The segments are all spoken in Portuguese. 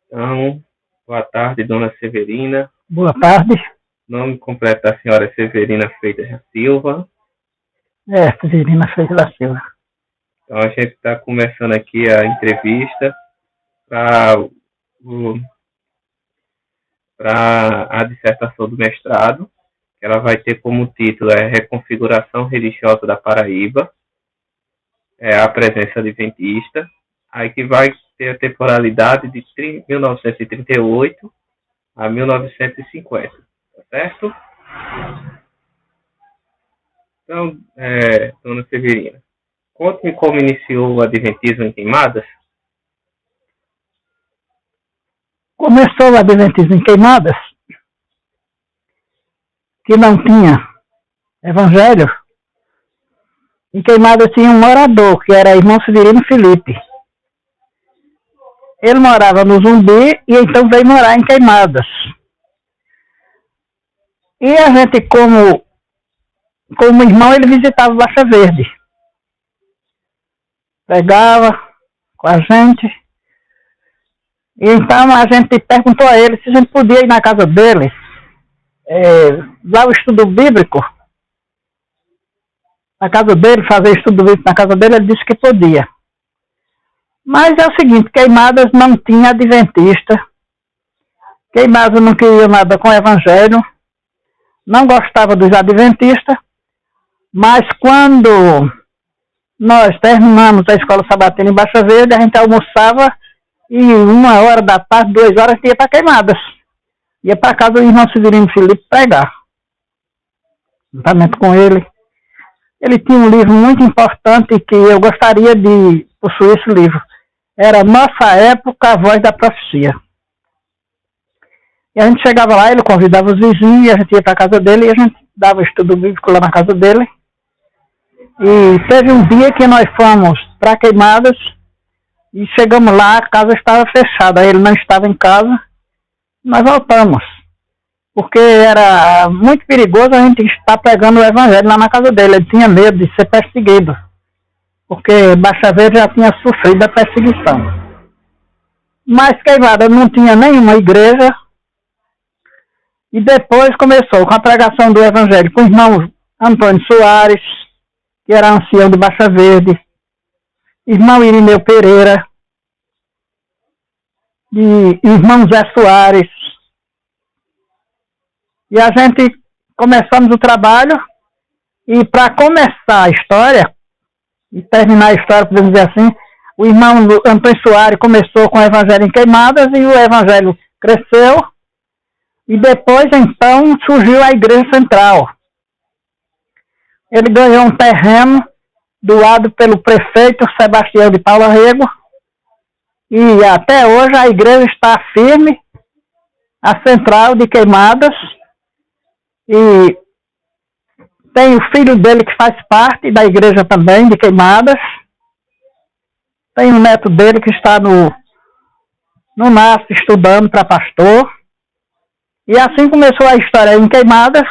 Então, boa tarde, dona Severina. Boa tarde. Nome completo da senhora Severina Freitas da Silva. Severina Freitas da Silva. Então, a gente está começando aqui a entrevista para a dissertação do mestrado, que ela vai ter como título Reconfiguração Religiosa da Paraíba, a presença adventista, aí que vai ter a temporalidade de 1938 a 1950, tá certo? Então, dona Severina, conte-me como iniciou o Adventismo em Queimadas. Começou o Adventismo em Queimadas, que não tinha evangelho. Em Queimadas tinha um morador, que era irmão Severino Felipe. Ele morava no Zumbi e então veio morar em Queimadas. E a gente, como irmão, ele visitava Baixa Verde. Pegava com a gente. E então a gente perguntou a ele se a gente podia ir na casa dele, lá o estudo bíblico, na casa dele, fazer estudo bíblico na casa dele. Ele disse que podia. Mas é o seguinte, Queimadas não tinha adventista, Queimadas não queria nada com o evangelho, não gostava dos adventistas, mas quando nós terminamos a escola sabatina em Baixa Verde, a gente almoçava e 1h da tarde, 2h, ia para Queimadas. Ia para casa do irmão Severino Felipe pregar. Juntamente com ele. Ele tinha um livro muito importante que eu gostaria de possuir esse livro. Era Nossa Época, a Voz da Profecia. E a gente chegava lá, ele convidava os vizinhos, e a gente ia para a casa dele, e a gente dava estudo bíblico lá na casa dele. E teve um dia que nós fomos para Queimadas, e chegamos lá, a casa estava fechada, ele não estava em casa. Nós voltamos, porque era muito perigoso a gente estar pregando o evangelho lá na casa dele. Ele tinha medo de ser perseguido, porque Baixa Verde já tinha sofrido a perseguição. Mas Queimadas não tinha nenhuma igreja. E depois começou com a pregação do evangelho com o irmão Antônio Soares, que era ancião de Baixa Verde, irmão Irineu Pereira, e irmão Zé Soares. E a gente começamos o trabalho, e para começar a história, e terminar a história, podemos dizer assim, o irmão Antônio Soares começou com o evangelho em Queimadas, e o evangelho cresceu, e depois então surgiu a Igreja Central. Ele ganhou um terreno doado pelo prefeito Sebastião de Paula Rego, e até hoje a igreja está firme, a Central de Queimadas, e tem o filho dele que faz parte da igreja também de Queimadas, tem um neto dele que está no NASP estudando para pastor, e assim começou a história em Queimadas.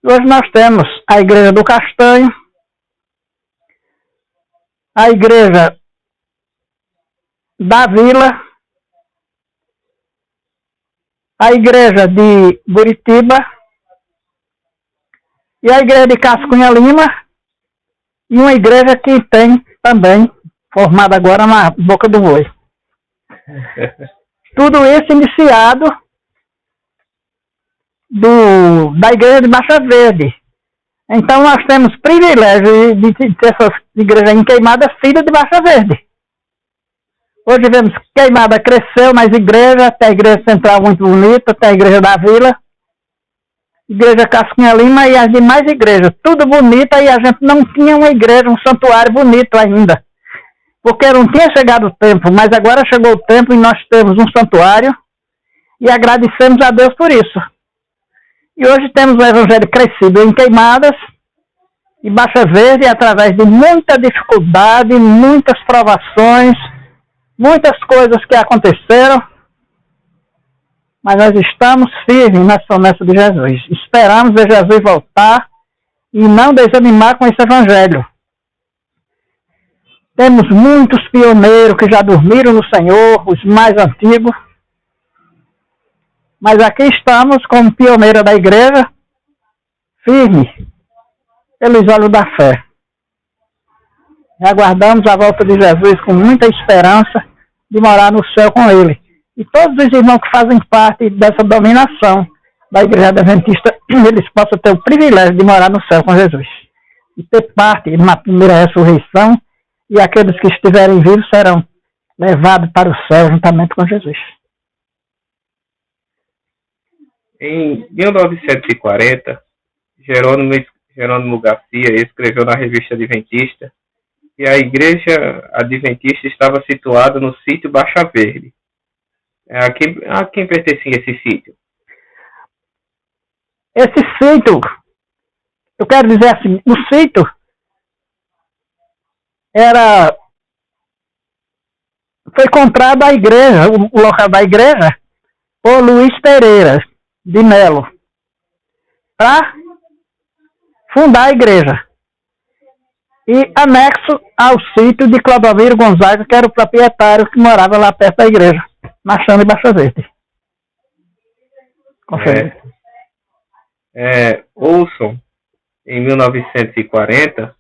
Hoje nós temos a Igreja do Castanho, a Igreja da Vila, a Igreja de Buritiba e a Igreja de Cascunha Lima, e uma igreja que tem também, formada agora na Boca do Boi. Tudo isso iniciado da Igreja de Baixa Verde. Então nós temos privilégio de ter essas igrejas em Queimadas, filhas de Baixa Verde. Hoje vemos que Queimada cresceu nas igrejas, tem a Igreja Central muito bonita, tem a Igreja da Vila, Igreja Cascunha Lima e as demais igrejas, tudo bonita, e a gente não tinha uma igreja, um santuário bonito ainda, porque não tinha chegado o tempo, mas agora chegou o tempo e nós temos um santuário, e agradecemos a Deus por isso. E hoje temos o evangelho crescido em Queimadas e Baixa Verde, através de muita dificuldade, muitas provações, muitas coisas que aconteceram, mas nós estamos firmes nas promessas de Jesus. Esperamos ver Jesus voltar e não desanimar com esse evangelho. Temos muitos pioneiros que já dormiram no Senhor, os mais antigos, Mas aqui estamos como pioneira da igreja, firme, pelos olhos da fé. E aguardamos a volta de Jesus com muita esperança de morar no céu com ele. E todos os irmãos que fazem parte dessa dominação da Igreja Adventista, eles possam ter o privilégio de morar no céu com Jesus. E ter parte na primeira ressurreição, e aqueles que estiverem vivos serão levados para o céu juntamente com Jesus. Em 1940, Jerônimo Garcia escreveu na Revista Adventista que a Igreja Adventista estava situada no sítio Baixa Verde. A quem pertencia esse sítio? Esse sítio, eu quero dizer assim, o sítio foi comprado a igreja, o local da igreja, por Luiz Pereira de Melo, para fundar a igreja. E anexo ao sítio de Clodomiro Gonzaga, que era o proprietário que morava lá perto da igreja, na Chama de Baixa Verde. Confere. Olson, em 1940,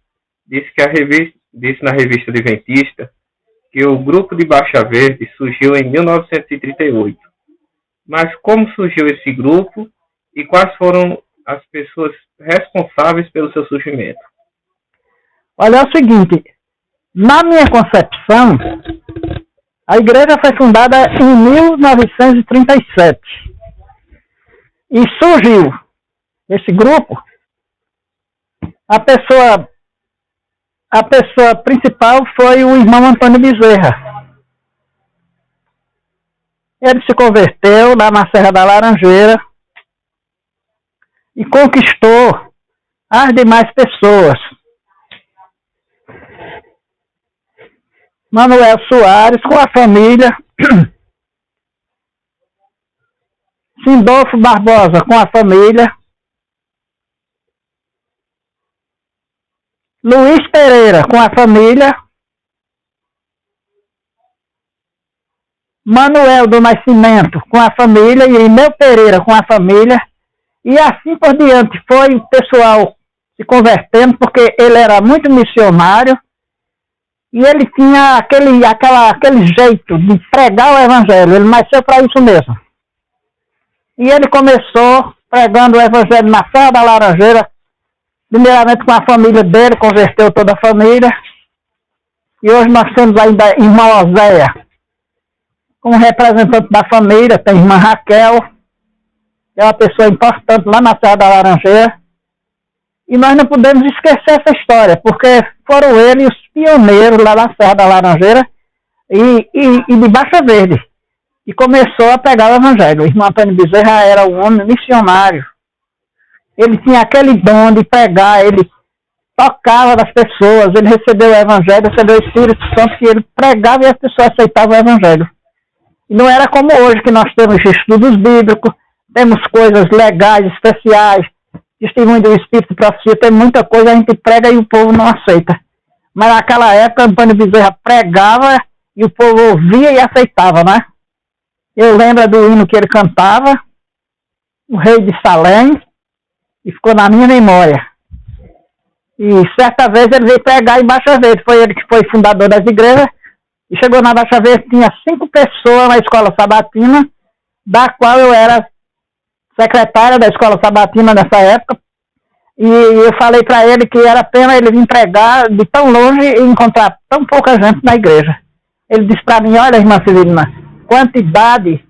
disse na Revista Adventista que o grupo de Baixa Verde surgiu em 1938. Mas como surgiu esse grupo e quais foram as pessoas responsáveis pelo seu surgimento? Olha, é o seguinte, na minha concepção, a igreja foi fundada em 1937 e surgiu esse grupo, a pessoa principal foi o irmão Antônio Bezerra. Ele se converteu lá na Serra da Laranjeira e conquistou as demais pessoas. Manuel Soares com a família, Sindolfo Barbosa com a família, Luiz Pereira com a família, Manuel do Nascimento com a família, Irineu Pereira com a família, e assim por diante foi o pessoal se convertendo, porque ele era muito missionário, e ele tinha aquele jeito de pregar o evangelho, ele nasceu para isso mesmo. E ele começou pregando o evangelho na Serra da Laranjeira, primeiramente com a família dele, converteu toda a família. E hoje nós temos ainda a irmã Oséia, como representante da família, tem a irmã Raquel, que é uma pessoa importante lá na Serra da Laranjeira. E nós não podemos esquecer essa história, porque foram eles os pioneiros lá na Serra da Laranjeira e de Baixa Verde. E começou a pregar o evangelho. O irmão Antônio Bezerra era um homem missionário. Ele tinha aquele dom de pregar, ele tocava nas pessoas, ele recebeu o evangelho, recebeu o Espírito Santo, que ele pregava e as pessoas aceitavam o evangelho. E não era como hoje, que nós temos estudos bíblicos, temos coisas legais, especiais, testemunho do Espírito de profecia, tem muita coisa, a gente prega e o povo não aceita. Mas naquela época, Antônio Bezerra pregava e o povo ouvia e aceitava, né? Eu lembro do hino que ele cantava, o Rei de Salém, e ficou na minha memória. E certa vez ele veio pregar em Baixa Verde, foi ele que foi fundador das igrejas, e chegou na Baixa Verde, tinha 5 pessoas na escola sabatina, da qual eu era secretária da escola sabatina nessa época, e eu falei para ele que era pena ele vir pregar de tão longe e encontrar tão pouca gente na igreja. Ele disse para mim, olha, irmã Severina, quantidade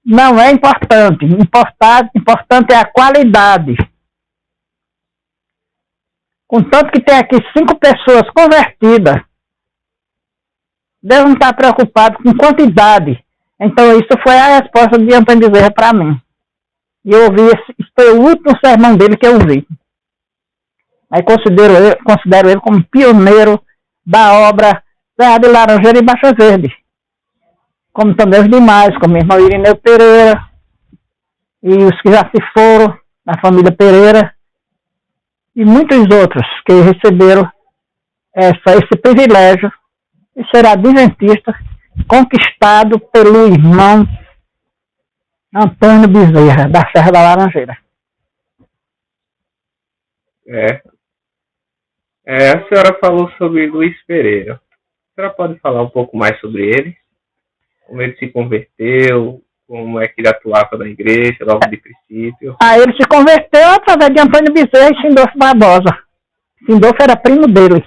não é importante, importante é a qualidade. Contanto que tem aqui 5 pessoas convertidas, Deus não está preocupado com quantidade. Então isso foi a resposta de Antônio Bezerra para mim. E eu ouvi, esse foi o último sermão dele que eu ouvi. Aí considero ele como pioneiro da obra Serra de Laranjeira e Baixa Verde. Como também os demais, como o irmão Irineu Pereira, e os que já se foram, da família Pereira, e muitos outros que receberam esse privilégio de ser adventista, conquistado pelo irmão Antônio Bezerra, da Serra da Laranjeira. A senhora falou sobre Luiz Pereira. A senhora pode falar um pouco mais sobre ele? Como ele se converteu, como é que ele atuava na igreja logo de princípio? Ele se converteu através de Antônio Bezerra e Sindolfo Barbosa. Sindolfo era primo dele.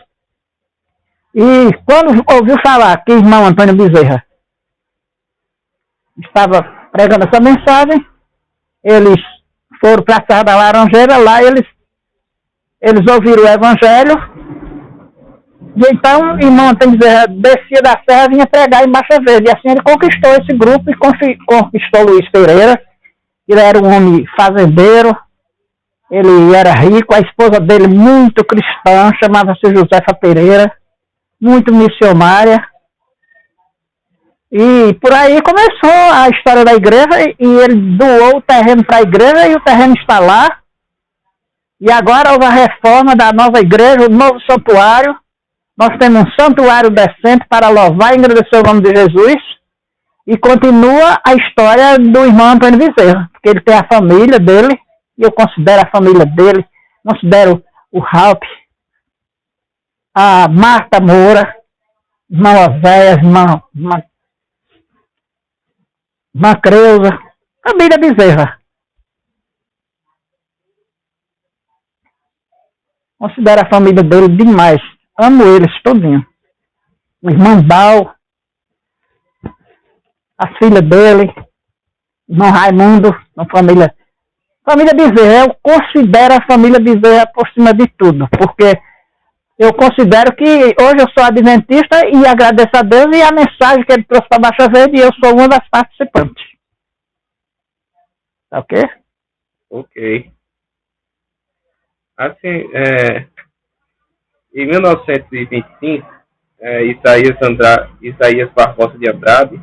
E quando ouviu falar que o irmão Antônio Bezerra estava pregando essa mensagem, eles foram para a Serra da Laranjeira, lá eles ouviram o evangelho, e então o irmão Antônio Bezerra descia da serra e vinha pregar em Baixa Verde. E assim ele conquistou esse grupo e conquistou Luiz Pereira. Ele era um homem fazendeiro, ele era rico, a esposa dele muito cristã, chamava-se Josefa Pereira, muito missionária. E por aí começou a história da igreja e ele doou o terreno para a igreja e o terreno está lá. E agora houve a reforma da nova igreja, o novo santuário. Nós temos um santuário decente para louvar e agradecer o nome de Jesus. E continua a história do irmão Antônio Bezerra, porque ele tem a família dele, e eu considero a família dele, considero o Ralph, a Marta Moura, irmã Oséias, irmã Creuza, família Bezerra. Considero a família dele demais. Amo eles todinho. O irmão Bal, a filha dele, o irmão Raimundo, a família Bezerra. Eu considero a família Bezerra por cima de tudo, porque eu considero que hoje eu sou adventista e agradeço a Deus e a mensagem que ele trouxe para Baixa Verde, e eu sou uma das participantes. Tá ok? Ok. Assim, em 1925, Isaías Barbosa de Andrade,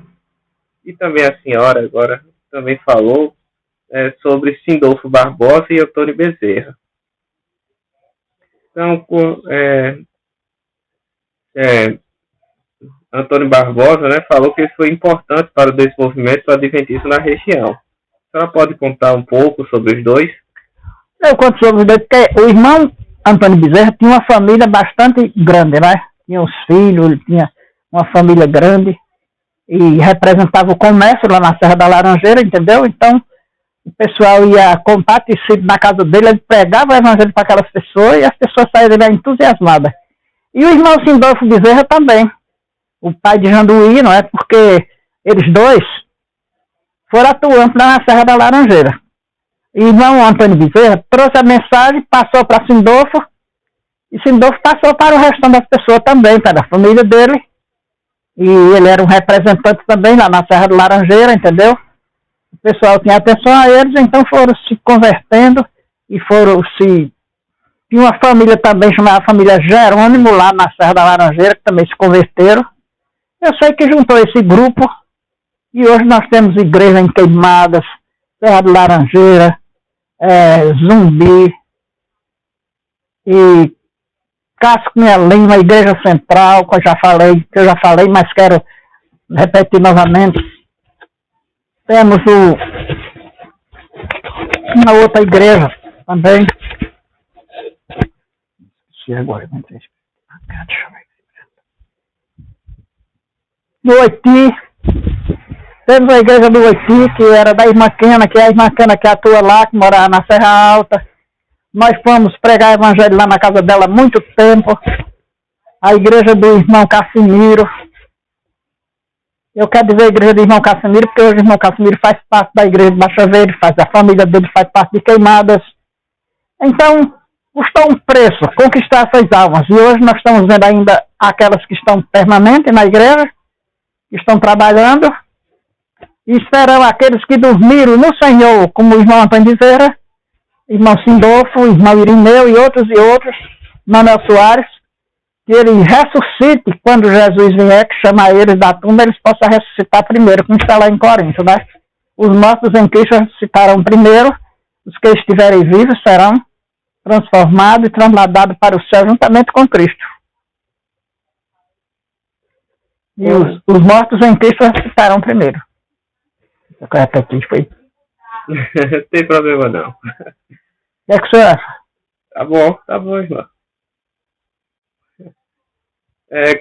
e também a senhora agora também falou sobre Sindolfo Barbosa e Antônio Bezerra. Então, Antônio Barbosa, falou que isso foi importante para o desenvolvimento do adventismo na região. A senhora pode contar um pouco sobre os dois? Eu conto sobre os dois, porque o irmão Antônio Bezerra tinha uma família bastante grande, né? Tinha os filhos, ele tinha uma família grande e representava o comércio lá na Serra da Laranjeira, entendeu? Então, o pessoal ia contar tecido na casa dele, ele pregava o evangelho para aquelas pessoas e as pessoas saíram dele entusiasmadas. E o irmão Sindolfo Bezerra também, o pai de Janduí, não é? Porque eles dois foram atuantes lá na Serra da Laranjeira. E o irmão Antônio Bezerra trouxe a mensagem, passou para Sindolfo, e Sindolfo passou para o restante das pessoas também, para a família dele. E ele era um representante também lá na Serra da Laranjeira, entendeu? O pessoal tinha atenção a eles, então foram se convertendo e tinha uma família também chamada família Jerônimo lá na Serra da Laranjeira, que também se converteram. Eu sei que juntou esse grupo e hoje nós temos igreja em Queimadas, Serra da Laranjeira, Zumbi e Casco Minha Lima, Igreja Central, que eu já falei, mas quero repetir novamente. Temos uma outra igreja também. Agora, no Oiti, temos a igreja do Oiti, que era da irmã Quena, que é a irmã Quena que atua lá, que morava na Serra Alta. Nós fomos pregar evangelho lá na casa dela há muito tempo. A igreja do irmão Cassimiro. Eu quero dizer a igreja do irmão Cassimiro, porque hoje o irmão Cassimiro faz parte da igreja de Baixa Verde, a família dele faz parte de Queimadas. Então, custou um preço conquistar essas almas. E hoje nós estamos vendo ainda aquelas que estão permanentes na igreja, que estão trabalhando, e esperam aqueles que dormiram no Senhor, como o irmão Antônio Bezerra, irmão Sindolfo, irmão Irineu e outros, Manuel Soares, que ele ressuscite quando Jesus vier, que chama eles da tumba, eles possam ressuscitar primeiro, como está lá em Corinto, né? Os mortos em Cristo ressuscitarão primeiro, os que estiverem vivos serão transformados e transladados para o céu juntamente com Cristo. E os mortos em Cristo ressuscitarão primeiro. Eu quero repetir, foi Não tem problema não. O que é que o senhor acha? Tá bom, irmão.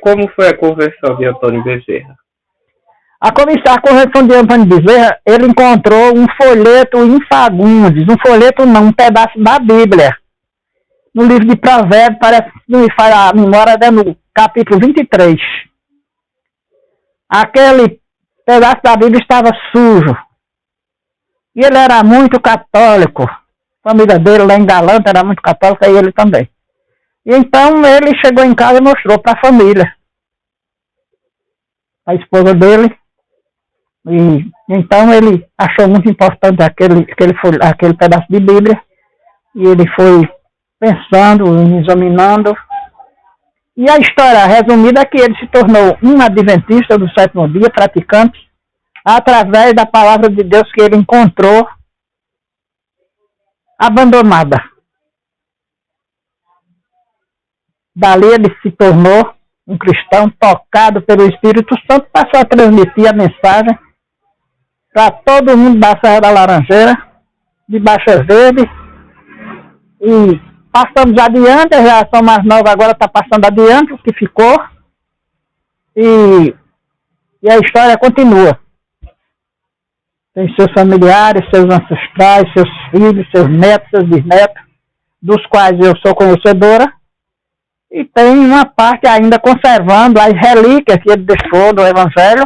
Como foi a conversão de Antônio Bezerra? A conversão de Antônio Bezerra, ele encontrou um folheto em Fagundes, um pedaço da Bíblia. No livro de Provérbios, parece que me faz a memória, no capítulo 23. Aquele pedaço da Bíblia estava sujo. E ele era muito católico. A família dele lá em Galanta era muito católica e ele também. E então ele chegou em casa e mostrou para a família. A esposa dele. E então ele achou muito importante aquele pedaço de Bíblia. E ele foi pensando, examinando. E a história resumida é que ele se tornou um adventista do sétimo dia, praticante, através da palavra de Deus que ele encontrou abandonada. Dali ele se tornou um cristão tocado pelo Espírito Santo, passou a transmitir a mensagem para todo mundo da Serra da Laranjeira, de Baixa Verde, e passamos adiante, a geração mais nova agora está passando adiante, o que ficou, e a história continua. Tem seus familiares, seus ancestrais, seus filhos, seus netos, seus bisnetos, dos quais eu sou conhecedora, e tem uma parte ainda conservando as relíquias que ele deixou do Evangelho,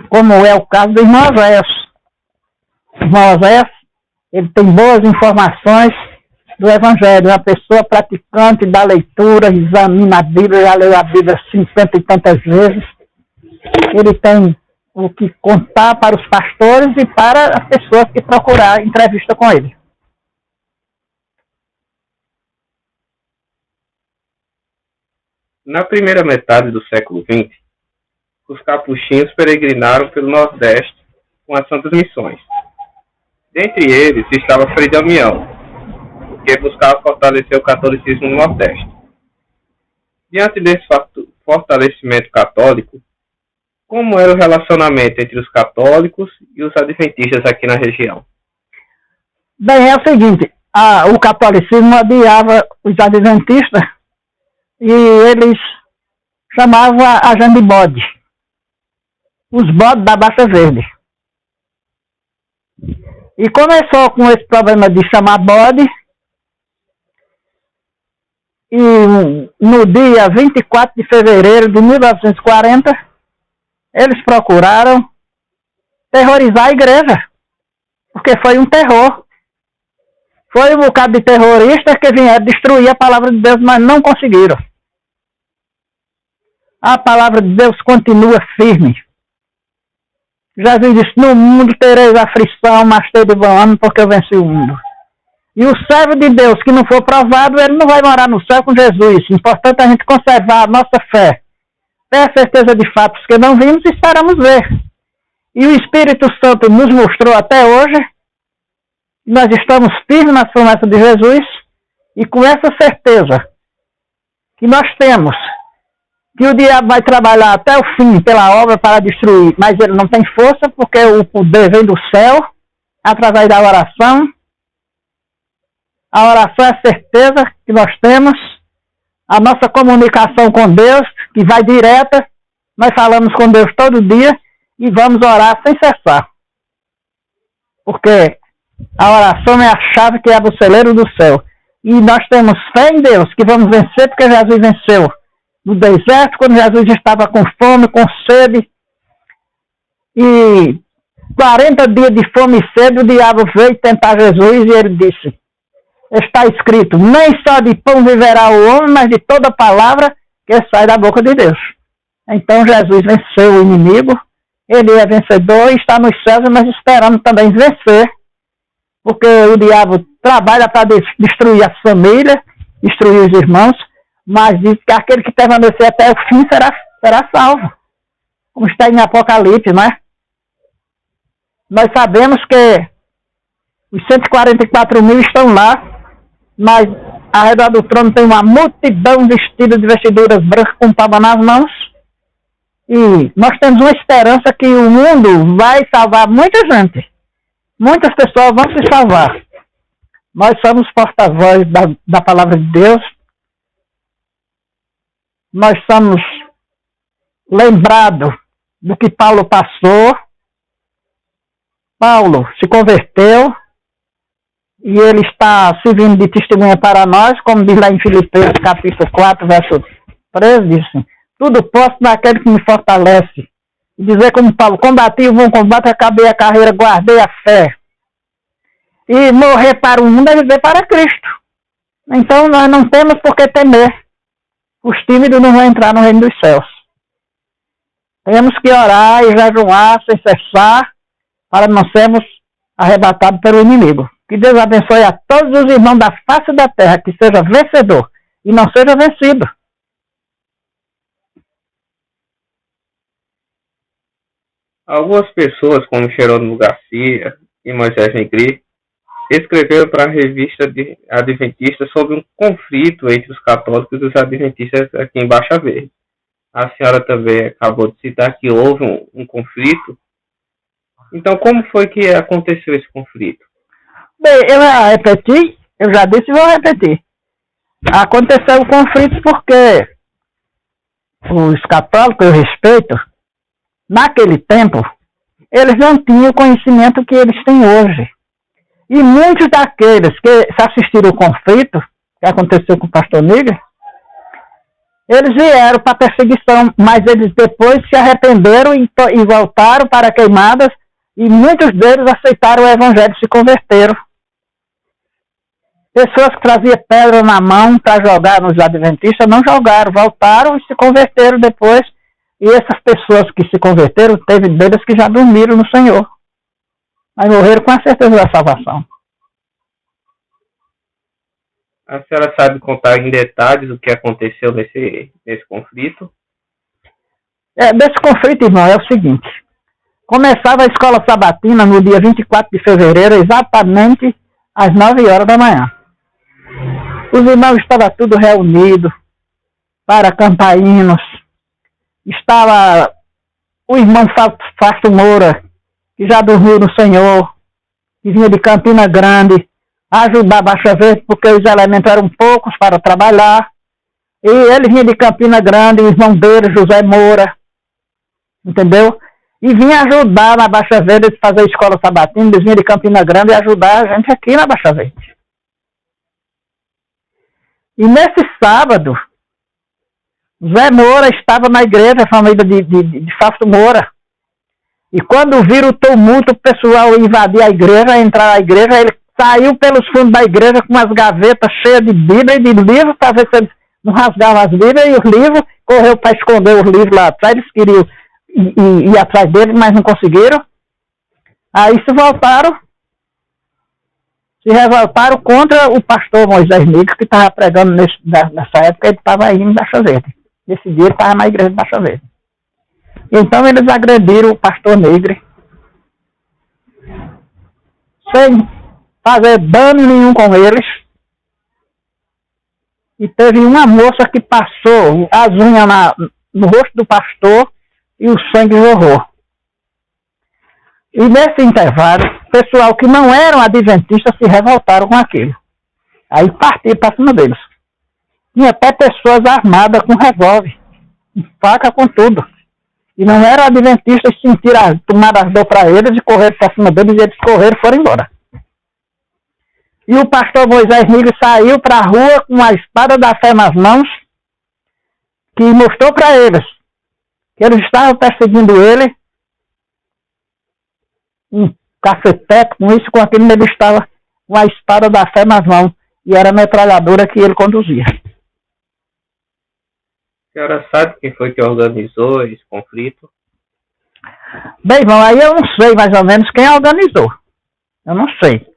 como é o caso do irmão Oséias. O irmão Oséias, ele tem boas informações do Evangelho, uma pessoa praticante da leitura, examina a Bíblia, já leu a Bíblia 50 e tantas vezes. Ele tem o que contar para os pastores e para as pessoas que procurar entrevista com ele. Na primeira metade do século XX, os capuchinhos peregrinaram pelo Nordeste com as Santas Missões. Dentre eles estava Frei Damião, que buscava fortalecer o catolicismo no Nordeste. Diante desse fortalecimento católico, como era o relacionamento entre os católicos e os adventistas aqui na região? Bem, é o seguinte, o catolicismo odiava os adventistas e eles chamavam a gente de bode. Os bodes da Baixa Verde. E começou com esse problema de chamar bode. E no dia 24 de fevereiro de 1940, eles procuraram terrorizar a igreja. Porque foi um terror. Foi um bocado de terroristas que vieram destruir a palavra de Deus, mas não conseguiram. A palavra de Deus continua firme. Jesus disse, no mundo tereis aflição, mas tede bom ânimo, porque eu venci o mundo. E o servo de Deus que não for provado, ele não vai morar no céu com Jesus. Importante a gente conservar a nossa fé. Ter a certeza de fatos que não vimos e esperamos ver. E o Espírito Santo nos mostrou até hoje, nós estamos firmes nas promessas de Jesus, e com essa certeza que nós temos, que o diabo vai trabalhar até o fim pela obra para destruir, mas ele não tem força, porque o poder vem do céu, através da oração. A oração é a certeza que nós temos, a nossa comunicação com Deus, que vai direta, nós falamos com Deus todo dia e vamos orar sem cessar. Porque a oração é a chave que abre o celeiro do céu. E nós temos fé em Deus, que vamos vencer, porque Jesus venceu no deserto, quando Jesus estava com fome, com sede, e 40 dias de fome e sede, o diabo veio tentar Jesus e ele disse, está escrito, nem só de pão viverá o homem, mas de toda palavra que sai da boca de Deus. Então Jesus venceu o inimigo, ele é vencedor e está nos céus, mas esperamos também vencer, porque o diabo trabalha para destruir a família, destruir os irmãos, mas diz que aquele que permanecer até o fim será salvo. Como está em Apocalipse, não é? Nós sabemos que os 144 mil estão lá, mas ao redor do trono tem uma multidão vestida de vestiduras brancas com palma nas mãos. E nós temos uma esperança que o mundo vai salvar muita gente. muitas pessoas vão se salvar. Nós somos porta-voz da palavra de Deus. Nós somos lembrados do que Paulo passou. Paulo se converteu e ele está servindo de testemunha para nós, como diz lá em Filipenses capítulo 4, verso 13, diz assim, tudo posso naquele que me fortalece. E dizer como Paulo, combati o bom combate, acabei a carreira, guardei a fé. E morrer para o mundo é viver para Cristo. Então nós não temos por que temer. Os tímidos não vão entrar no reino dos céus. Temos que orar e jejuar sem cessar para não sermos arrebatados pelo inimigo. Que Deus abençoe a todos os irmãos da face da terra, que seja vencedor e não seja vencido. Algumas pessoas, como Jerônimo Garcia e Moisés Negri, escreveram para a revista Adventista sobre um conflito entre os católicos e os adventistas aqui em Baixa Verde. A senhora também acabou de citar que houve um conflito. Então, como foi que aconteceu esse conflito? Bem, eu já disse e vou repetir. Aconteceu o conflito porque os católicos, eu respeito, naquele tempo, eles não tinham o conhecimento que eles têm hoje. E muitos daqueles que assistiram o conflito, que aconteceu com o pastor Nigre, eles vieram para perseguição, mas eles depois se arrependeram e voltaram para Queimadas, e muitos deles aceitaram o evangelho e se converteram. Pessoas que traziam pedra na mão para jogar nos adventistas, não jogaram, voltaram e se converteram depois. E essas pessoas que se converteram, teve deles que já dormiram no Senhor. Mas morreram com a certeza da salvação. A senhora sabe contar em detalhes o que aconteceu nesse conflito? Desse conflito, irmão, é o seguinte. Começava a escola sabatina no dia 24 de fevereiro, exatamente às 9 horas da manhã. Os irmãos estavam tudo reunidos para cantar hinos. Estava o irmão Fausto Moura, que já dormiu no Senhor, que vinha de Campina Grande, ajudar a Baixa Verde, porque os elementos eram poucos para trabalhar. E ele vinha de Campina Grande, o irmão dele, José Moura, entendeu? E vinha ajudar na Baixa Verde a fazer a escola sabatina, eles vinham de Campina Grande e ajudar a gente aqui na Baixa Verde. E nesse sábado, Zé Moura estava na igreja, a família de Fausto Moura. E quando viram o tumulto, o pessoal invadir a igreja, entrar na igreja, ele saiu pelos fundos da igreja com umas gavetas cheias de Bíblia e de livros, para ver se eles não rasgavam as Bíblias, e os livros, correu para esconder os livros lá atrás, eles queriam ir atrás deles, mas não conseguiram. Aí se revoltaram contra o pastor Moisés Negri, que estava pregando nessa época, ele estava aí em Baixa Verde. Nesse dia ele estava na igreja de Baixa Verde. Então eles agrediram o pastor Negri, sem fazer dano nenhum com eles. E teve uma moça que passou as unhas no rosto do pastor e o sangue jorrou. E nesse intervalo, pessoal que não eram adventistas se revoltaram com aquilo. Aí partiram para cima deles. Tinha até pessoas armadas com revólver, com faca, com tudo. E não eram adventistas, sentiram tomaram as dor para eles e correram para cima deles, e eles correram e foram embora. E o pastor Moisés Negri saiu para a rua com a espada da fé nas mãos, que mostrou para eles que eles estavam perseguindo ele, um cacetete, com isso, com aquilo, ele estava com a espada da fé nas mãos, e era a metralhadora que ele conduzia. A senhora sabe quem foi que organizou esse conflito? Bem, irmão, aí eu não sei mais ou menos quem organizou. Eu não sei.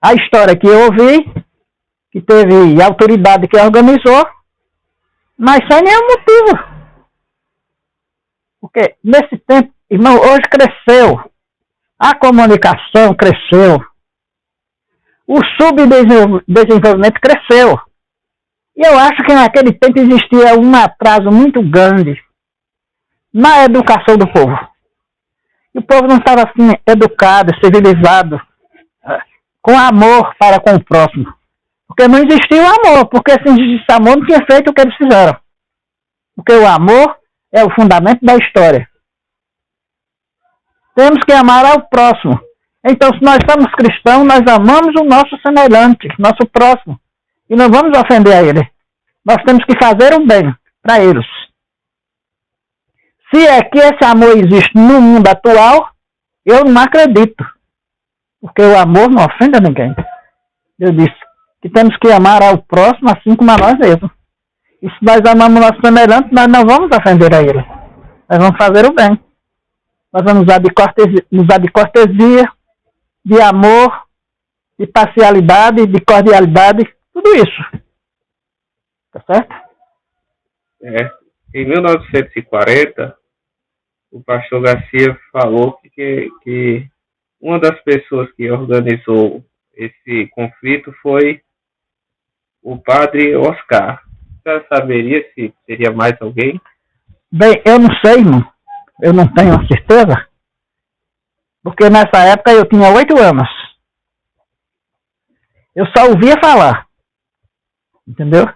A história que eu ouvi, que teve autoridade que organizou, mas sem nenhum motivo. Porque nesse tempo, irmão, hoje cresceu. A comunicação cresceu. O subdesenvolvimento cresceu. E eu acho que naquele tempo existia um atraso muito grande na educação do povo. E o povo não estava assim educado, civilizado, com amor para com o próximo. Porque não existia o amor, porque se existisse amor não tinha feito o que eles fizeram. Porque o amor é o fundamento da história. Temos que amar ao próximo. Então, se nós somos cristãos, nós amamos o nosso semelhante, nosso próximo. E não vamos ofender a ele. Nós temos que fazer o bem para eles. Se é que esse amor existe no mundo atual, eu não acredito. Porque o amor não ofende a ninguém. Eu disse que temos que amar ao próximo assim como a nós mesmos. E se nós amamos o nosso semelhante, nós não vamos ofender a ele. Nós vamos fazer o bem. Nós vamos usar de cortesia, de amor, de parcialidade, de cordialidade, tudo isso. Tá certo? Em 1940, o pastor Garcia falou que uma das pessoas que organizou esse conflito foi o padre Oscar. Você saberia se seria mais alguém? Bem, eu não sei, irmão. Eu não tenho certeza. Porque nessa época eu tinha 8 anos. Eu só ouvia falar. Entendeu?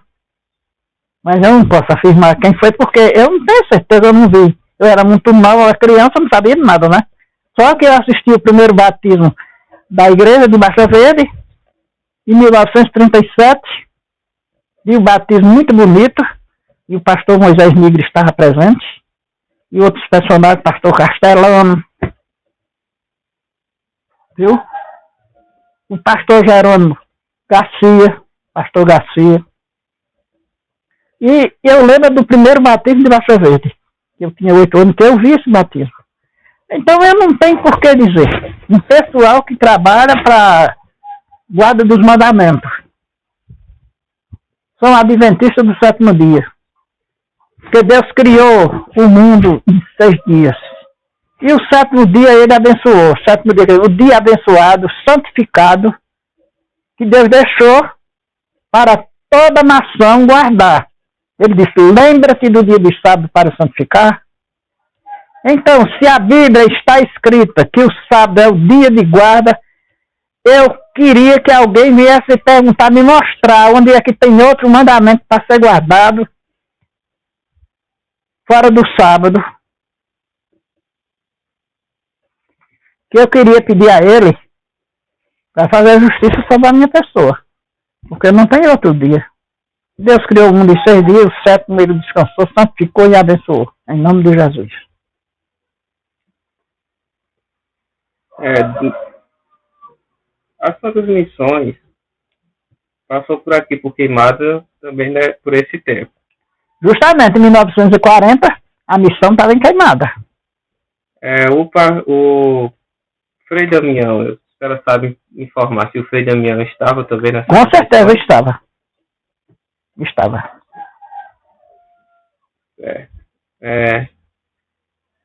Mas eu não posso afirmar quem foi, porque eu não tenho certeza, eu não vi. Eu era muito nova, eu era criança, eu não sabia de nada, né? Só que eu assisti o primeiro batismo da igreja de Baixa Verde, em 1937. Vi o batismo muito bonito, e o pastor Moisés Nigre estava presente, e outros personagens, pastor Castelano, viu? O pastor Jerônimo Garcia, pastor Garcia. E eu lembro do primeiro batismo de Baixa Verde. Eu tinha 8 anos que eu vi esse batismo. Então eu não tenho por que dizer. Um pessoal que trabalha para guarda dos mandamentos. São adventistas do 7º dia. Porque Deus criou o mundo em 6 dias. E o 7º dia ele abençoou. O 7º dia, o dia abençoado, santificado, que Deus deixou para toda nação guardar. Ele disse, lembra-te do dia do sábado para santificar. Então, se a Bíblia está escrita que o sábado é o dia de guarda, eu queria que alguém viesse perguntar, me mostrar onde é que tem outro mandamento para ser guardado fora do sábado. Que eu queria pedir a ele para fazer justiça sobre a minha pessoa. Porque não tem outro dia. Deus criou o mundo em 6 dias, o 7º ele descansou, santificou e abençoou. Em nome de Jesus. As Santas Missões passou por aqui, por Queimada, também, né, por esse tempo. Justamente em 1940, a missão estava em Queimada. O Frei Damião, a senhora sabe informar se o Frei Damião estava também nessa... Com certeza estava.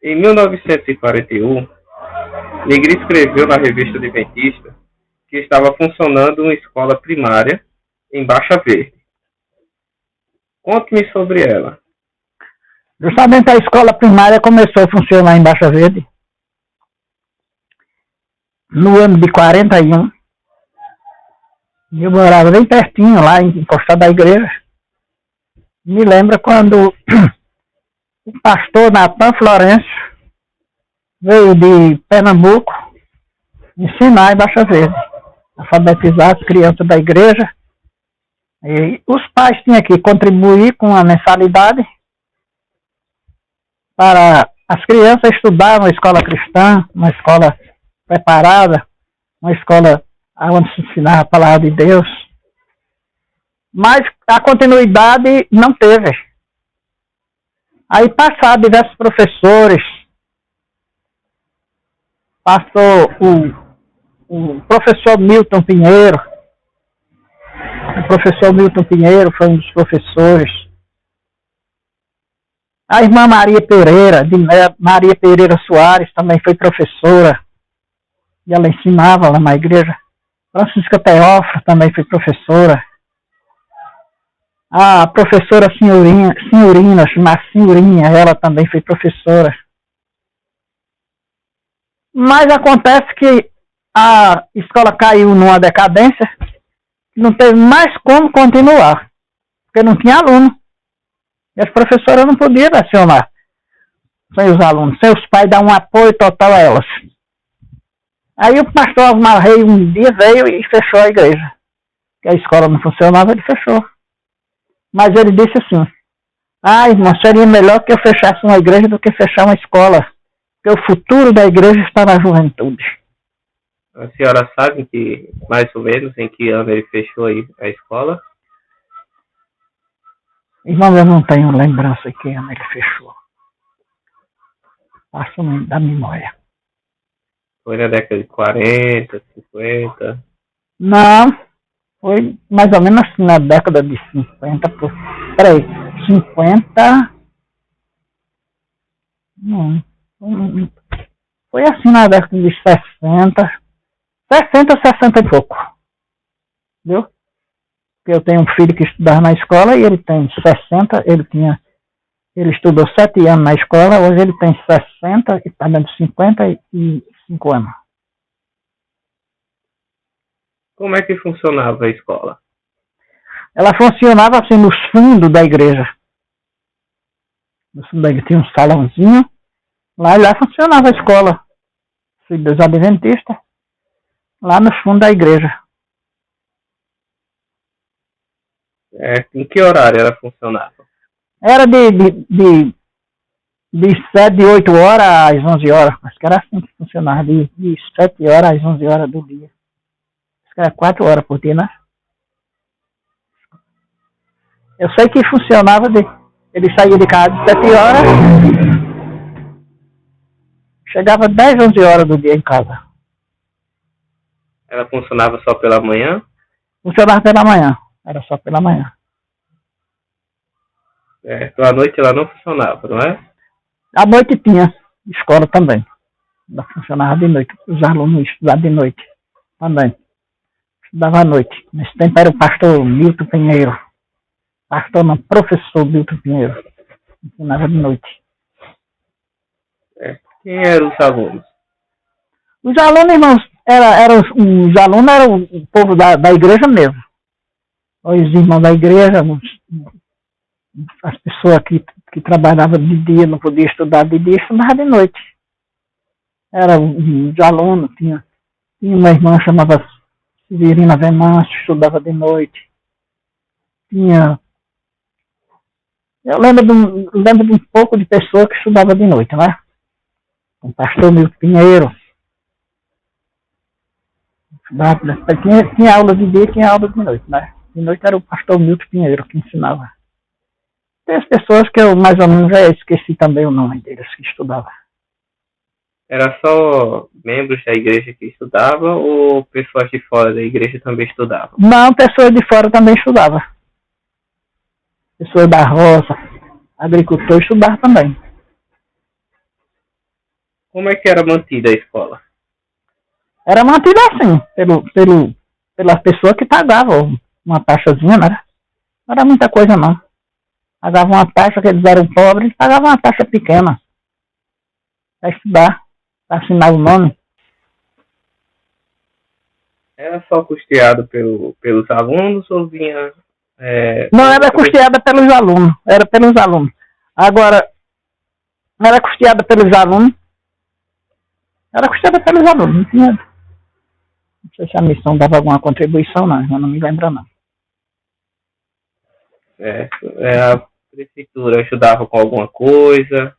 Em 1941, Nigre escreveu na revista Adventista que estava funcionando uma escola primária em Baixa Verde. Conte-me sobre ela. Justamente a escola primária começou a funcionar em Baixa Verde no ano de 41. Eu morava bem pertinho, lá encostado da igreja. Me lembra quando o pastor Natan Florencio veio de Pernambuco ensinar em Baixa Verde, alfabetizar as crianças da igreja. E os pais tinham que contribuir com a mensalidade para as crianças estudar numa escola cristã, uma escola preparada, uma escola onde se ensinava a palavra de Deus. Mas a continuidade não teve. Aí passaram diversos professores, passou o professor Milton Pinheiro. O professor Milton Pinheiro foi um dos professores. A irmã Maria Pereira Soares também foi professora. E ela ensinava lá na igreja. Francisca Teófilo também foi professora. A professora Senhorina, ela também foi professora. Mas acontece que a escola caiu numa decadência, não teve mais como continuar, porque não tinha aluno. E as professoras não podiam lecionar sem os alunos, sem os pais dar um apoio total a elas. Aí o pastor Osmar Rei um dia veio e fechou a igreja. Que a escola não funcionava, ele fechou. Mas ele disse assim: irmão, seria melhor que eu fechasse uma igreja do que fechar uma escola, porque o futuro da igreja está na juventude. A senhora sabe que, mais ou menos, em que ano ele fechou a escola? Irmão, eu não tenho lembrança de que ano ele fechou. Passo da memória. Foi na década de 40, 50? Não, foi mais ou menos assim na década de 50. Peraí, 50... Não, foi assim na década de 60. 60 e pouco. Viu? Porque eu tenho um filho que estudava na escola e ele tem 60, ele estudou 7 anos na escola, hoje ele tem 60 e está dando 55 anos. Como é que funcionava a escola? Ela funcionava assim nos fundos da igreja. No fundo da igreja tinha um salãozinho, lá funcionava a escola. Filho dos adventistas, lá no fundo da igreja. Em que horário ela funcionava? Era de 8 horas às 11 horas. Acho que era assim que funcionava, de 7 horas às 11 horas do dia. Acho que era 4 horas por dia, né? Eu sei que funcionava, ele saía de casa de 7 horas, chegava 10, 11 horas do dia em casa. Ela funcionava só pela manhã? Funcionava pela manhã, era só pela manhã. Então à noite ela não funcionava, não é? À noite tinha escola também. Ela funcionava de noite. Os alunos estudavam de noite também. Estudava à noite. Nesse tempo era o pastor Milton Pinheiro. Pastor não, professor Milton Pinheiro. Ensinava de noite. Quem eram os alunos? Os alunos, irmãos, os alunos eram o povo da igreja mesmo. Os irmãos da igreja, as pessoas que trabalhavam de dia, não podiam estudar de dia, estudavam de noite. Era os alunos, tinha uma irmã chamada Severina Venâncio, estudava de noite. Eu lembro de um pouco de pessoa que estudava de noite, né? O pastor Milton Pinheiro. Tinha aula de dia e tinha aula de noite, né? De noite era o pastor Milton Pinheiro que ensinava. Tem as pessoas que eu mais ou menos já esqueci também o nome deles que estudavam. Era só membros da igreja que estudavam ou pessoas de fora da igreja também estudavam? Não, pessoas de fora também estudavam. Pessoas da roça, agricultor estudavam também. Como é que era mantida a escola? Era mantida assim, pelas pessoas que pagavam uma taxazinha, né? Não era muita coisa não. Pagavam uma taxa, que eles eram pobres, eles pagavam uma taxa pequena para estudar, para assinar o nome. Era só custeado pelos alunos ou vinha... Não, era custeada pelos alunos. Era pelos alunos. Agora, não era custeada pelos alunos. Era custeada pelos alunos. Não tinha... Não sei se a missão dava alguma contribuição, não. Eu não me lembro, não. A prefeitura ajudava com alguma coisa?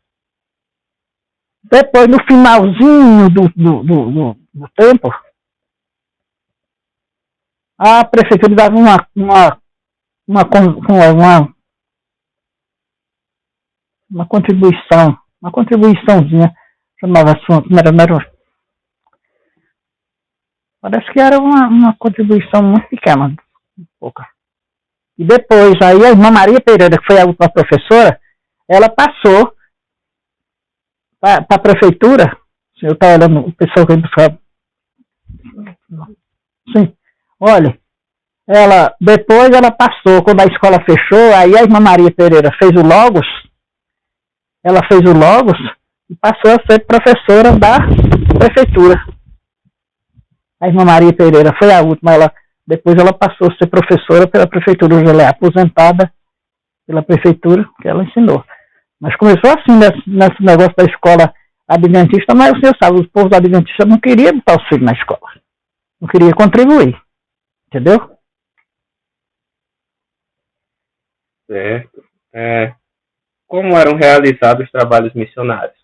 Depois, no finalzinho do tempo, a prefeitura dava uma contribuição, uma contribuiçãozinha, chamava assim, parece que era uma contribuição muito pequena, pouca. E depois, aí a irmã Maria Pereira, que foi a última professora, ela passou para a prefeitura. Eu estava olhando o pessoal que buscava. Sim, olha, depois ela passou, quando a escola fechou, aí a irmã Maria Pereira fez o Logos, e passou a ser professora da prefeitura. A irmã Maria Pereira foi a última, depois ela passou a ser professora pela prefeitura, hoje ela é aposentada pela prefeitura, que ela ensinou. Mas começou assim, nesse negócio da escola adventista, mas o senhor sabe, os povos adventistas não queriam botar os filhos na escola. Não queria contribuir. Entendeu? Certo. Como eram realizados os trabalhos missionários?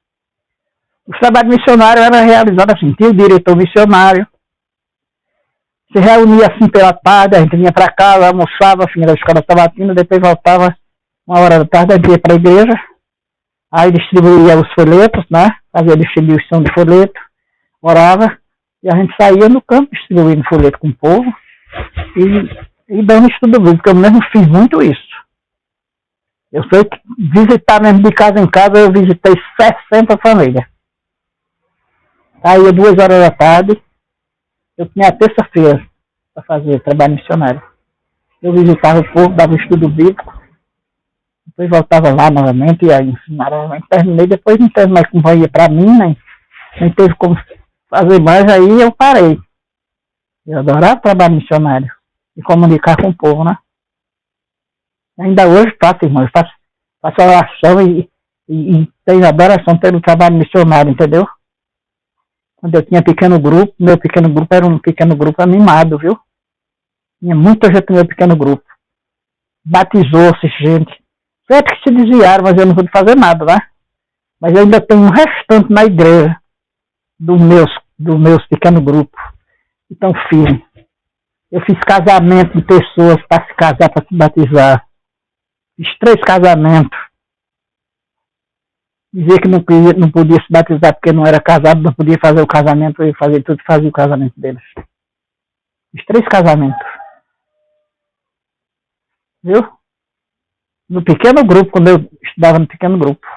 Os trabalhos missionários eram realizados assim, tinha o diretor missionário, se reunia assim pela tarde, a gente vinha para casa, almoçava, assim, a escola sabatina, depois voltava 1h da tarde, a gente ia para a igreja, aí distribuía os folhetos, né? Fazia distribuição de folheto, orava, e a gente saía no campo distribuindo folheto com o povo e dando estudo bíblico, porque eu mesmo fiz muito isso. Eu sei que visitar mesmo de casa em casa, eu visitei 60 famílias. Aí, 2h da tarde, eu tinha a terça-feira para fazer trabalho missionário. Eu visitava o povo, dava estudo bíblico, depois voltava lá novamente, e aí ensinava novamente. Terminei, depois não teve mais companhia para mim, nem teve como fazer mais, aí eu parei. Eu adorava trabalho missionário e comunicar com o povo, né? Ainda hoje faço, irmão, eu faço oração e tenho adoração pelo trabalho missionário, entendeu? Quando eu tinha pequeno grupo, meu pequeno grupo era um pequeno grupo animado, viu? Tinha muita gente no meu pequeno grupo. Batizou-se gente. Certo que se desviaram, mas eu não pude fazer nada, né? Mas eu ainda tenho um restante na igreja dos meus pequenos grupos. Então, firme. Eu fiz casamento de pessoas para se casar, para se batizar. Fiz 3 casamentos. Dizer que não podia se batizar porque não era casado, não podia fazer o casamento, eu ia fazer tudo, fazia o casamento deles. Fiz 3 casamentos. Viu? No pequeno grupo, quando eu estudava no pequeno grupo.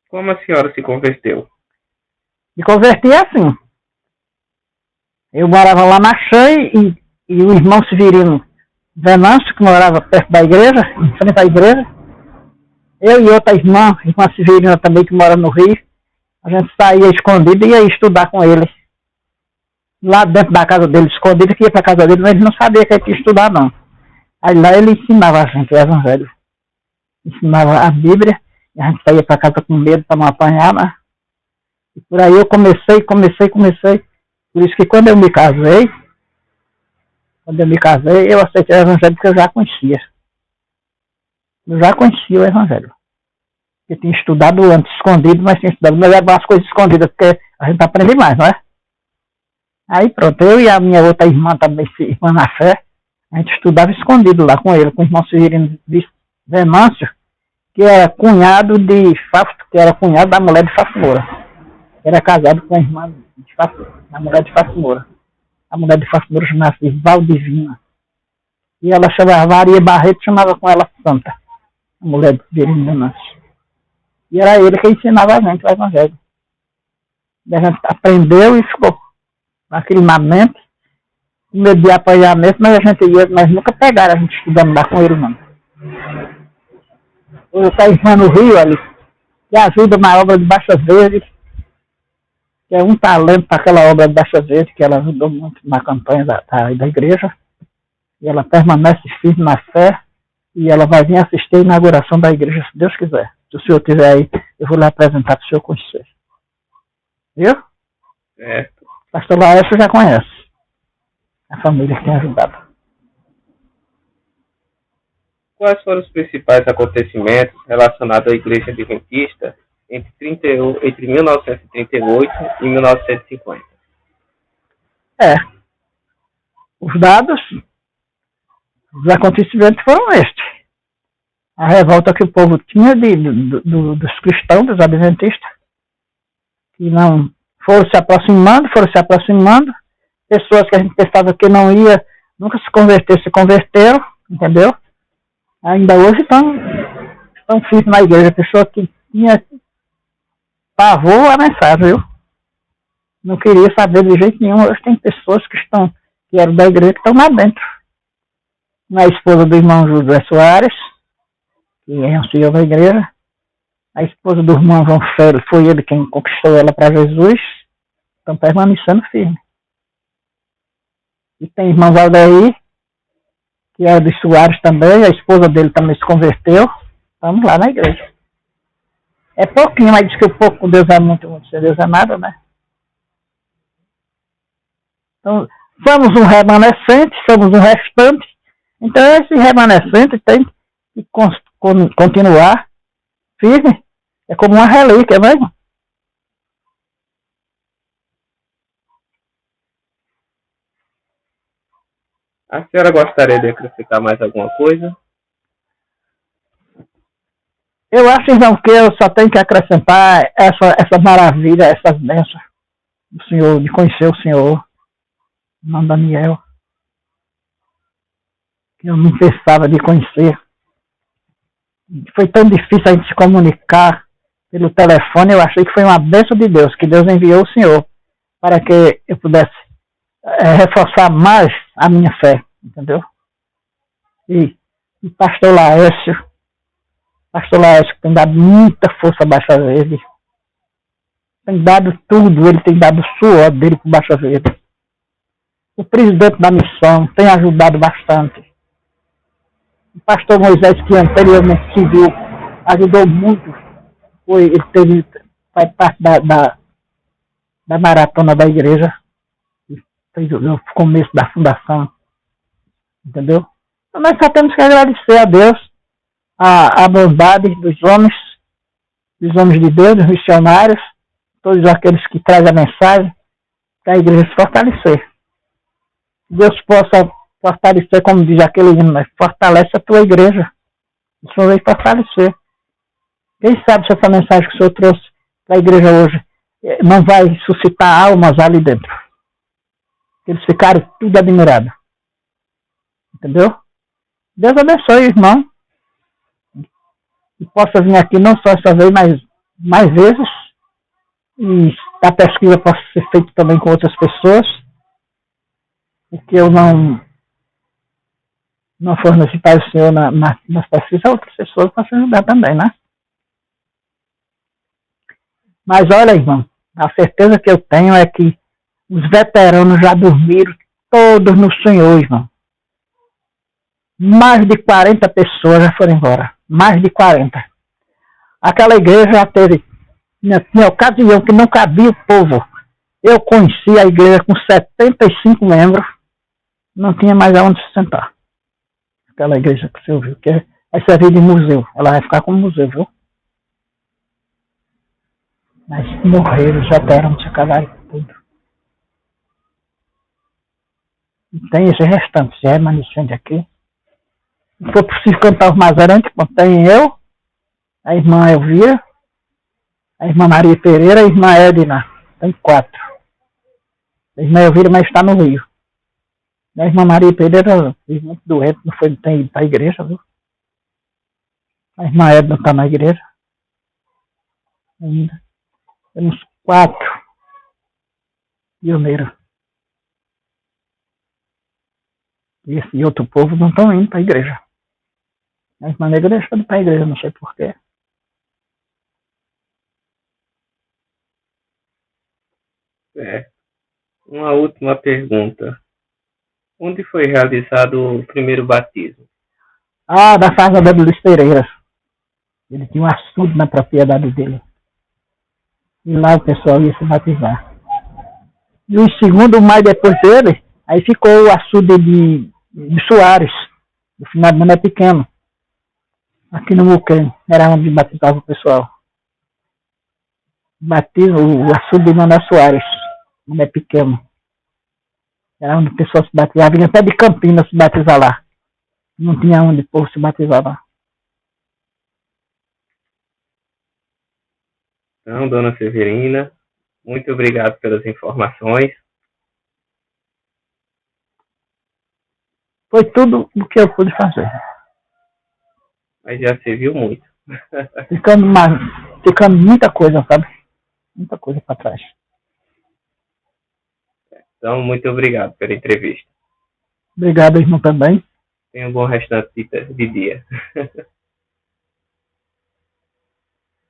Como a senhora se converteu? Me converti assim. Eu morava lá na Xã e o irmão Severino Venâncio, que morava perto da igreja, em frente à igreja. Eu e outra irmã Severina também, que mora no Rio, a gente saía escondido e ia estudar com ele. Lá dentro da casa dele, escondido, que ia para a casa dele, mas ele não sabia que ia estudar, não. Aí lá ele ensinava a gente o evangelho. Ensinava a Bíblia, e a gente saía para casa com medo para não apanhar, né? E por aí eu comecei. Por isso que quando eu me casei, eu aceitei o evangelho que eu já conhecia. Eu já conhecia o evangelho. Eu tinha estudado antes, escondido, mas tinha estudado, mas era umas coisas escondidas, porque a gente aprende mais, não é? Aí pronto, eu e a minha outra irmã também, irmã na fé, a gente estudava escondido lá com ele, com o irmão Severino Venâncio, que era cunhado da mulher de Fácio Moura. Era casado com a irmã da mulher de Fácio Moura. A mulher de Fácio Moura chamava-se Valdivina. E ela chamava Maria Barreto, chamava com ela Santa, a mulher de Severino Venâncio. E era ele que ensinava a gente o evangelho. E a gente aprendeu e ficou naquele momento, com medo de apanhar mesmo, mas nós nunca pegaram a gente estudando lá com ele, não. Eu estou irmã no Rio ali, que ajuda na obra de Baixa Verde, que é um talento para aquela obra de Baixa Verde, que ela ajudou muito na campanha da igreja, e ela permanece firme na fé, e ela vai vir assistir a inauguração da igreja, se Deus quiser. Se o senhor estiver aí, eu vou lhe apresentar para o senhor conhecer. Viu? Pastor Laércio já conhece a família que tem ajudado. Quais foram os principais acontecimentos relacionados à Igreja Adventista entre 1938 e 1950? Os dados, os acontecimentos foram estes. A revolta que o povo tinha dos cristãos, dos adventistas, que não foram se aproximando, pessoas que a gente pensava que não ia nunca se converteram, entendeu? Ainda hoje estão firmes na igreja, pessoa que tinha pavor à mensagem, viu? Não queria saber de jeito nenhum. Hoje tem pessoas que eram da igreja, que estão lá dentro. A esposa do irmão José Soares, que é um senhor da igreja, A esposa do irmão João Félix foi ele quem conquistou ela para Jesus. Estão permanecendo firme. E tem irmão Valdeir, que é dos Soares também, a esposa dele também se converteu. Estamos lá na igreja. É pouquinho, mas diz que o pouco com Deus é muito, muito, sem Deus é nada, né? Então, somos um remanescente, somos um restante. Então, esse remanescente tem que continuar firme. É como uma relíquia, mesmo. A senhora gostaria de acrescentar mais alguma coisa? Eu acho, irmão, que eu só tenho que acrescentar essa maravilha, essas bênçãos do Senhor, de conhecer o Senhor, irmão Daniel, que eu não pensava de conhecer. Foi tão difícil a gente se comunicar pelo telefone, eu achei que foi uma bênção de Deus, que Deus enviou o Senhor para que eu pudesse reforçar mais a minha fé, entendeu? E pastor Laércio que tem dado muita força a Baixa Verde, tem dado tudo, ele tem dado o suor dele para Baixa Verde. O presidente da missão tem ajudado bastante. O pastor Moisés, que anteriormente se viu, ajudou muito. Ele faz parte da maratona da igreja, fez o começo da fundação, entendeu? Então nós só temos que agradecer a Deus a bondade dos homens de Deus, dos missionários, todos aqueles que trazem a mensagem, para a igreja se fortalecer. Deus possa fortalecer, como diz aquele hino, fortalece a tua igreja. O Senhor veio fortalecer. Quem sabe se essa mensagem que o Senhor trouxe para a igreja hoje não vai suscitar almas ali dentro. Eles ficaram tudo admirados. Entendeu? Deus abençoe, irmão. E possa vir aqui não só essa vez, mas mais vezes. E a pesquisa possa ser feita também com outras pessoas. Porque eu não forneci para o Senhor nas pesquisas, outras pessoas possam ajudar também, né? Mas olha, irmão, a certeza que eu tenho é que os veteranos já dormiram todos no Senhor, irmão. Mais de 40 pessoas já foram embora. Mais de 40. Aquela igreja já teve, tinha ocasião que não cabia o povo. Eu conheci a igreja com 75 membros, não tinha mais aonde se sentar. Aquela igreja que você ouviu, que vai servir de museu. Ela vai ficar como museu, viu? Mas morreram, já deram, se acabaram tudo. E tem esse restante, esse remanescente aqui. Se for possível cantar os Mazarantes, tem eu, a irmã Elvira, a irmã Maria Pereira e a irmã Edna. Tem 4. A irmã Elvira, mas está no Rio. A irmã Maria Pereira, muito doente, não foi ido para a igreja, viu? A irmã Edna está na igreja ainda. Temos 4 pioneiros. E esse outro povo não estão indo para a igreja. A irmã negra deixou de ir para a igreja, não sei porquê. Uma última pergunta. Onde foi realizado o primeiro batismo? Da fazenda do Luiz Pereira. Ele tinha um açude na propriedade dele. E lá o pessoal ia se batizar. E o segundo mais depois dele, aí ficou o açude de Soares. O final de Mané Pequeno. Aqui no Muquém. Era onde batizava o pessoal. Batismo, o açude de Mané Soares. Mané Pequeno. Era onde o pessoal se batizava. Vinha até de Campinas se batizar lá. Não tinha onde o povo se batizar lá. Então, dona Severina, muito obrigado pelas informações. Foi tudo o que eu pude fazer. Mas já serviu muito. Ficando muita coisa, sabe? Muita coisa para trás. Então, muito obrigado pela entrevista. Obrigado, irmão, também. Tenha um bom restante de dia.